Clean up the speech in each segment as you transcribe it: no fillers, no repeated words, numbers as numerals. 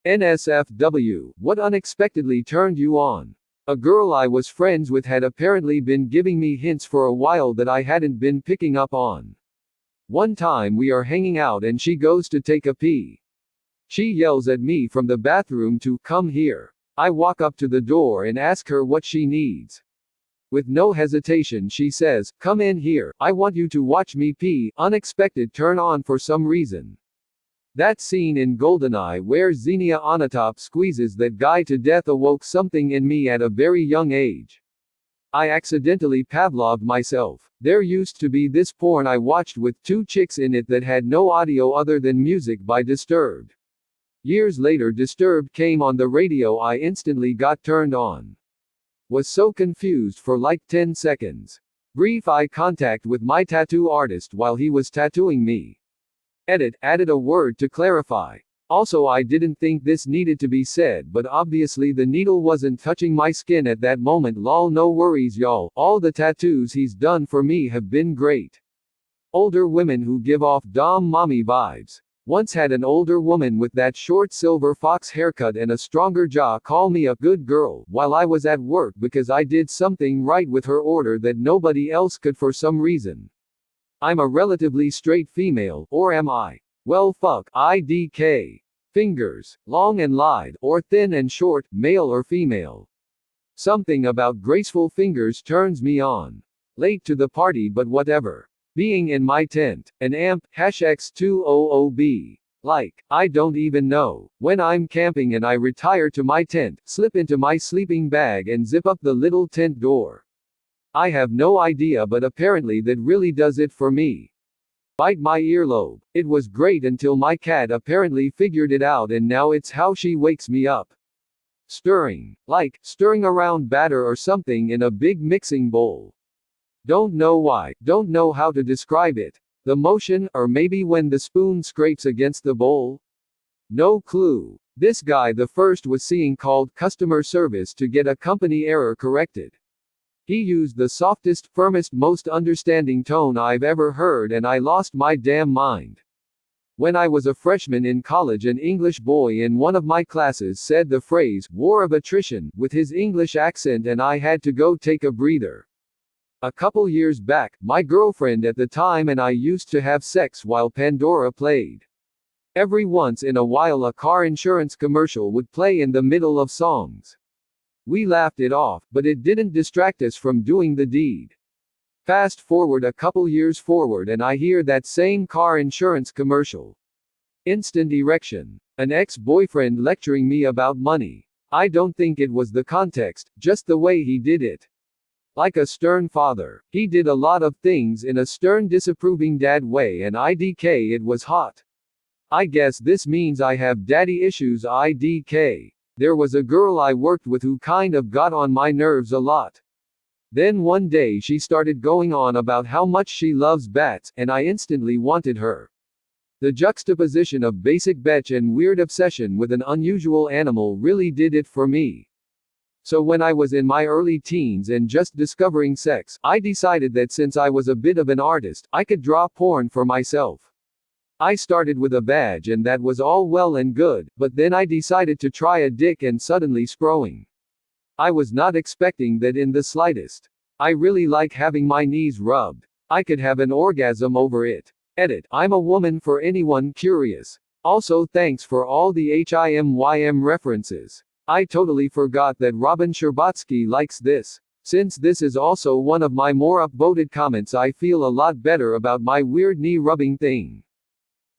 NSFW, what unexpectedly turned you on? A girl I was friends with had apparently been giving me hints for a while that I hadn't been picking up on. One time we are hanging out and she goes to take a pee. She yells at me from the bathroom to come here. I walk up to the door and ask her what she needs. With no hesitation she says, "Come in here, I want you to watch me pee." Unexpected turn on for some reason. That scene in GoldenEye where Xenia Onatopp squeezes that guy to death awoke something in me at a very young age. I accidentally Pavloved myself. There used to be this porn I watched with two chicks in it that had no audio other than music by Disturbed. Years later Disturbed came on the radio. I instantly got turned on. Was so confused for like 10 seconds. Brief eye contact with my tattoo artist while he was tattooing me. Edit, added a word to clarify. Also I didn't think this needed to be said, but obviously the needle wasn't touching my skin at that moment. Lol, no worries y'all, all the tattoos he's done for me have been great. Older women who give off dom mommy vibes. Once had an older woman with that short silver fox haircut and a stronger jaw call me a good girl while I was at work because I did something right with her order that nobody else could for some reason. I'm a relatively straight female, or am I? Well fuck, IDK. Fingers, long and lied, or thin and short, male or female. Something about graceful fingers turns me on. Late to the party but whatever. Being in my tent, an amp, #X200B. Like, I don't even know. When I'm camping and I retire to my tent, slip into my sleeping bag and zip up the little tent door. I have no idea, but apparently that really does it for me. Bite my earlobe. It was great until my cat apparently figured it out and now it's how she wakes me up. Stirring. Like, stirring around batter or something in a big mixing bowl. Don't know why, don't know how to describe it. The motion, or maybe when the spoon scrapes against the bowl? No clue. This guy the first was seeing called customer service to get a company error corrected. He used the softest, firmest, most understanding tone I've ever heard and I lost my damn mind. When I was a freshman in college, an English boy in one of my classes said the phrase, "war of attrition," with his English accent and I had to go take a breather. A couple years back, my girlfriend at the time and I used to have sex while Pandora played. Every once in a while a car insurance commercial would play in the middle of songs. We laughed it off, but it didn't distract us from doing the deed. Fast forward a couple years forward and I hear that same car insurance commercial. Instant erection. An ex-boyfriend lecturing me about money. I don't think it was the context, just the way he did it. Like a stern father. He did a lot of things in a stern, disapproving dad way and IDK it was hot. I guess this means I have daddy issues. IDK. There was a girl I worked with who kind of got on my nerves a lot. Then one day she started going on about how much she loves bats, and I instantly wanted her. The juxtaposition of basic bitch and weird obsession with an unusual animal really did it for me. So when I was in my early teens and just discovering sex, I decided that since I was a bit of an artist, I could draw porn for myself. I started with a badge and that was all well and good, but then I decided to try a dick and suddenly scrolling. I was not expecting that in the slightest. I really like having my knees rubbed. I could have an orgasm over it. Edit, I'm a woman for anyone curious. Also thanks for all the HIMYM references. I totally forgot that Robin Scherbatsky likes this. Since this is also one of my more upvoted comments, I feel a lot better about my weird knee rubbing thing.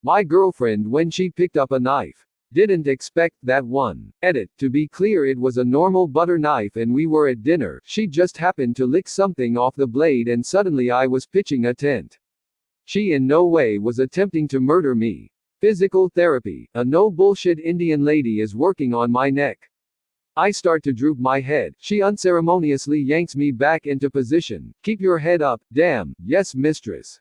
My girlfriend when she picked up a knife. Didn't expect that one. Edit, to be clear it was a normal butter knife and we were at dinner, she just happened to lick something off the blade and suddenly I was pitching a tent. She in no way was attempting to murder me. Physical therapy, a no bullshit Indian lady is working on my neck. I start to droop my head, she unceremoniously yanks me back into position. Keep your head up, damn, yes mistress.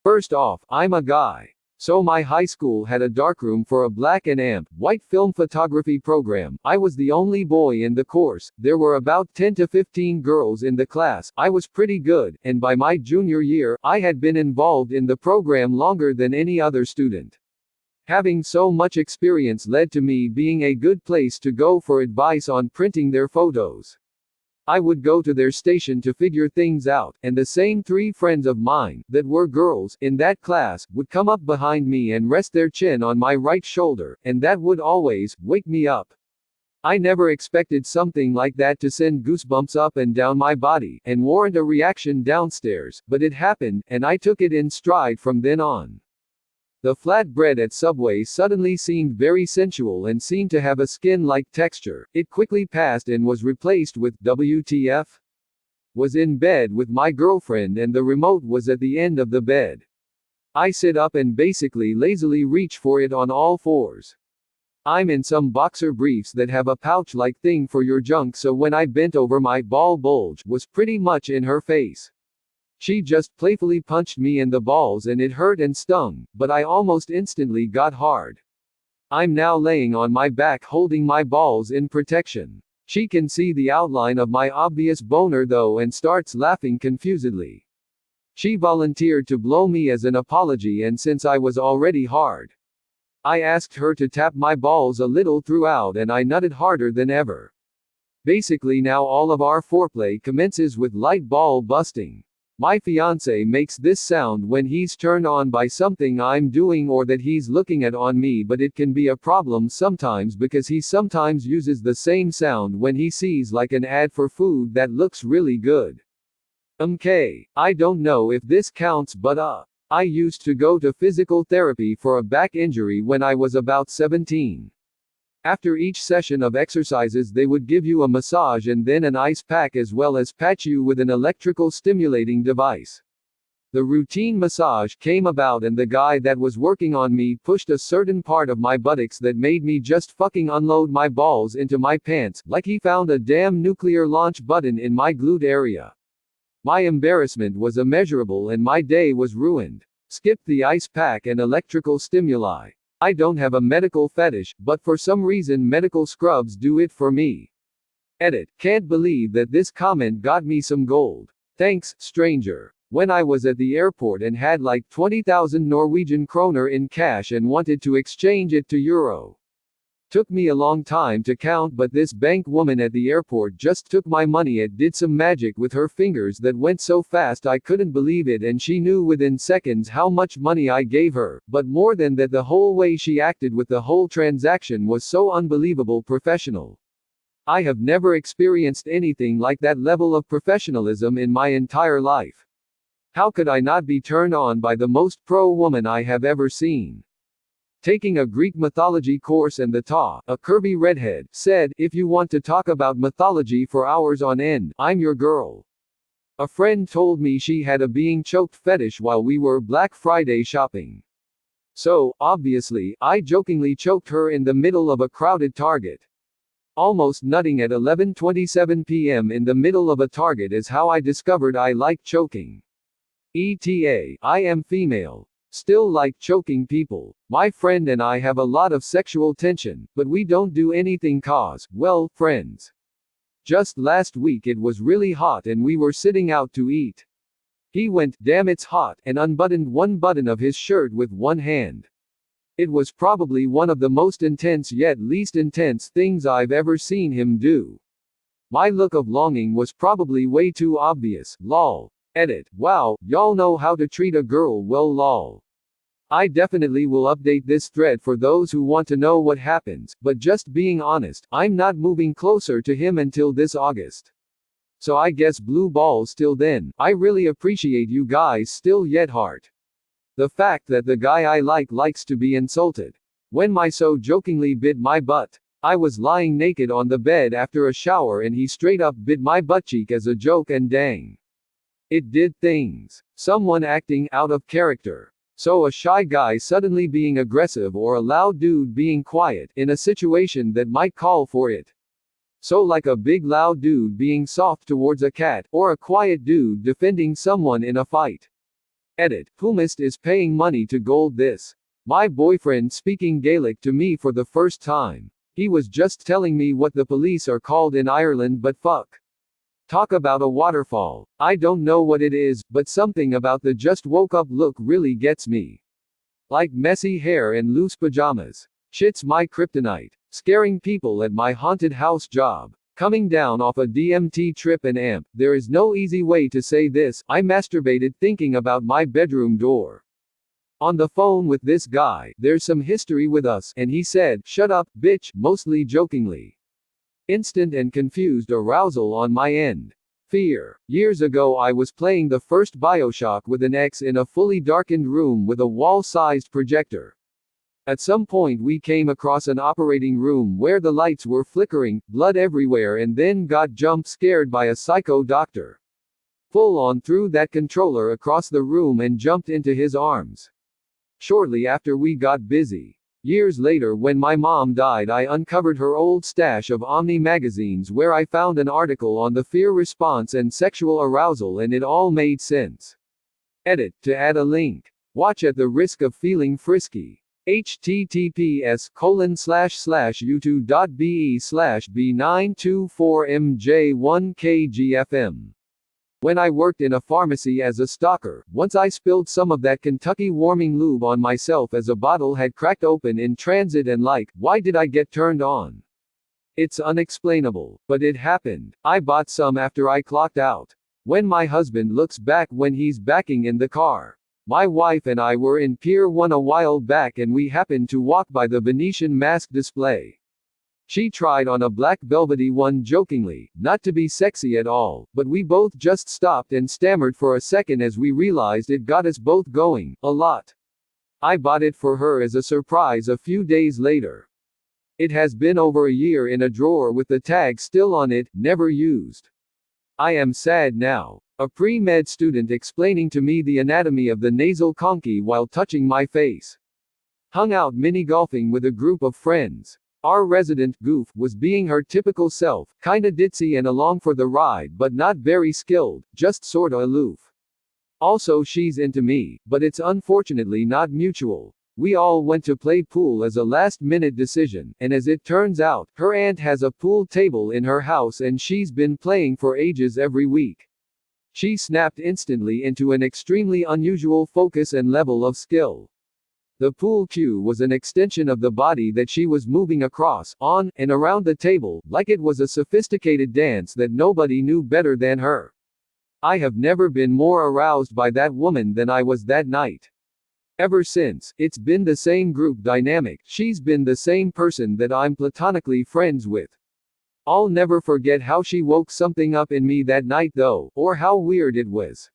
First off, I'm a guy. So my high school had a darkroom for a black and white film photography program. I was the only boy in the course. There were about 10 to 15 girls in the class. I was pretty good, and by my junior year, I had been involved in the program longer than any other student. Having so much experience led to me being a good place to go for advice on printing their photos. I would go to their station to figure things out, and the same 3 friends of mine, that were girls, in that class, would come up behind me and rest their chin on my right shoulder, and that would always wake me up. I never expected something like that to send goosebumps up and down my body, and warrant a reaction downstairs, but it happened, and I took it in stride from then on. The flatbread at Subway suddenly seemed very sensual and seemed to have a skin-like texture. It quickly passed and was replaced with WTF? Was in bed with my girlfriend and the remote was at the end of the bed. I sit up and basically lazily reach for it on all fours. I'm in some boxer briefs that have a pouch-like thing for your junk, so when I bent over, my ball bulge was pretty much in her face. She just playfully punched me in the balls and it hurt and stung, but I almost instantly got hard. I'm now laying on my back holding my balls in protection. She can see the outline of my obvious boner though and starts laughing confusedly. She volunteered to blow me as an apology, and since I was already hard, I asked her to tap my balls a little throughout and I nutted harder than ever. Basically now all of our foreplay commences with light ball busting. My fiance makes this sound when he's turned on by something I'm doing or that he's looking at on me, but it can be a problem sometimes because he sometimes uses the same sound when he sees like an ad for food that looks really good. I don't know if this counts, but I used to go to physical therapy for a back injury when I was about 17. After each session of exercises they would give you a massage and then an ice pack as well as patch you with an electrical stimulating device. The routine massage came about and the guy that was working on me pushed a certain part of my buttocks that made me just fucking unload my balls into my pants, like he found a damn nuclear launch button in my glute area. My embarrassment was immeasurable and my day was ruined. Skip the ice pack and electrical stimuli. I don't have a medical fetish, but for some reason medical scrubs do it for me. Edit. Can't believe that this comment got me some gold. Thanks, stranger. When I was at the airport and had like 20,000 Norwegian kroner in cash and wanted to exchange it to euro. Took me a long time to count, but this bank woman at the airport just took my money and did some magic with her fingers that went so fast I couldn't believe it, and she knew within seconds how much money I gave her, but more than that the whole way she acted with the whole transaction was so unbelievable professional. I have never experienced anything like that level of professionalism in my entire life. How could I not be turned on by the most pro woman I have ever seen? Taking a Greek mythology course and the a curvy redhead, said, "If you want to talk about mythology for hours on end, I'm your girl." A friend told me she had a being choked fetish while we were Black Friday shopping. So, obviously, I jokingly choked her in the middle of a crowded Target. Almost nutting at 11:27 p.m. in the middle of a Target is how I discovered I like choking. ETA, I am female. Still like choking people. My friend and I have a lot of sexual tension, but we don't do anything cause, well, friends. Just last week it was really hot and we were sitting out to eat. He went, "Damn it's hot," and unbuttoned one button of his shirt with one hand. It was probably one of the most intense yet least intense things I've ever seen him do. My look of longing was probably way too obvious, lol. Edit. Wow, y'all know how to treat a girl well, lol. I definitely will update this thread for those who want to know what happens, but just being honest, I'm not moving closer to him until this August. So I guess blue balls till then. I really appreciate you guys still yet heart. The fact that the guy I like likes to be insulted. When my so jokingly bit my butt. I was lying naked on the bed after a shower and he straight up bit my butt cheek as a joke, and dang, it did things. Someone acting out of character. So a shy guy suddenly being aggressive or a loud dude being quiet in a situation that might call for it. So like a big loud dude being soft towards a cat, or a quiet dude defending someone in a fight. Edit. Whomist is paying money to gold this. My boyfriend speaking Gaelic to me for the first time. He was just telling me what the police are called in Ireland, but fuck. Talk about a waterfall. I don't know what it is, but something about the just woke up look really gets me. Like messy hair and loose pajamas. Shit's my kryptonite. Scaring people at my haunted house job. Coming down off a DMT trip and amp. There is no easy way to say this. I masturbated thinking about my bedroom door. On the phone with this guy, there's some history with us, and he said, "Shut up, bitch," mostly jokingly. Instant and confused arousal on my end. Fear. Years ago I was playing the first BioShock with an ex in a fully darkened room with a wall-sized projector. At some point we came across an operating room where the lights were flickering, blood everywhere, and then got jump scared by a psycho doctor. Full on threw that controller across the room and jumped into his arms. Shortly after we got busy. Years later when my mom died I uncovered her old stash of Omni magazines where I found an article on the fear response and sexual arousal, and it all made sense. Edit, to add a link. Watch at the risk of feeling frisky. https://youtube.be/b924mj1kgfm. When I worked in a pharmacy as a stalker, once I spilled some of that Kentucky warming lube on myself as a bottle had cracked open in transit, and why did I get turned on? It's unexplainable, but it happened. I bought some after I clocked out. When my husband looks back when he's backing in the car. My wife and I were in Pier 1 a while back and we happened to walk by the Venetian mask display. She tried on a black velvety one jokingly, not to be sexy at all, but we both just stopped and stammered for a second as we realized it got us both going, a lot. I bought it for her as a surprise a few days later. It has been over a year in a drawer with the tag still on it, never used. I am sad now. A pre-med student explaining to me the anatomy of the nasal conky while touching my face. Hung out mini-golfing with a group of friends. Our resident goof was being her typical self, kinda ditzy and along for the ride but not very skilled, just sorta aloof. Also she's into me, but it's unfortunately not mutual. We all went to play pool as a last-minute decision, and as it turns out, her aunt has a pool table in her house and she's been playing for ages every week. She snapped instantly into an extremely unusual focus and level of skill. The pool cue was an extension of the body that she was moving across, on, and around the table, like it was a sophisticated dance that nobody knew better than her. I have never been more aroused by that woman than I was that night. Ever since, it's been the same group dynamic. She's been the same person that I'm platonically friends with. I'll never forget how she woke something up in me that night though, or how weird it was.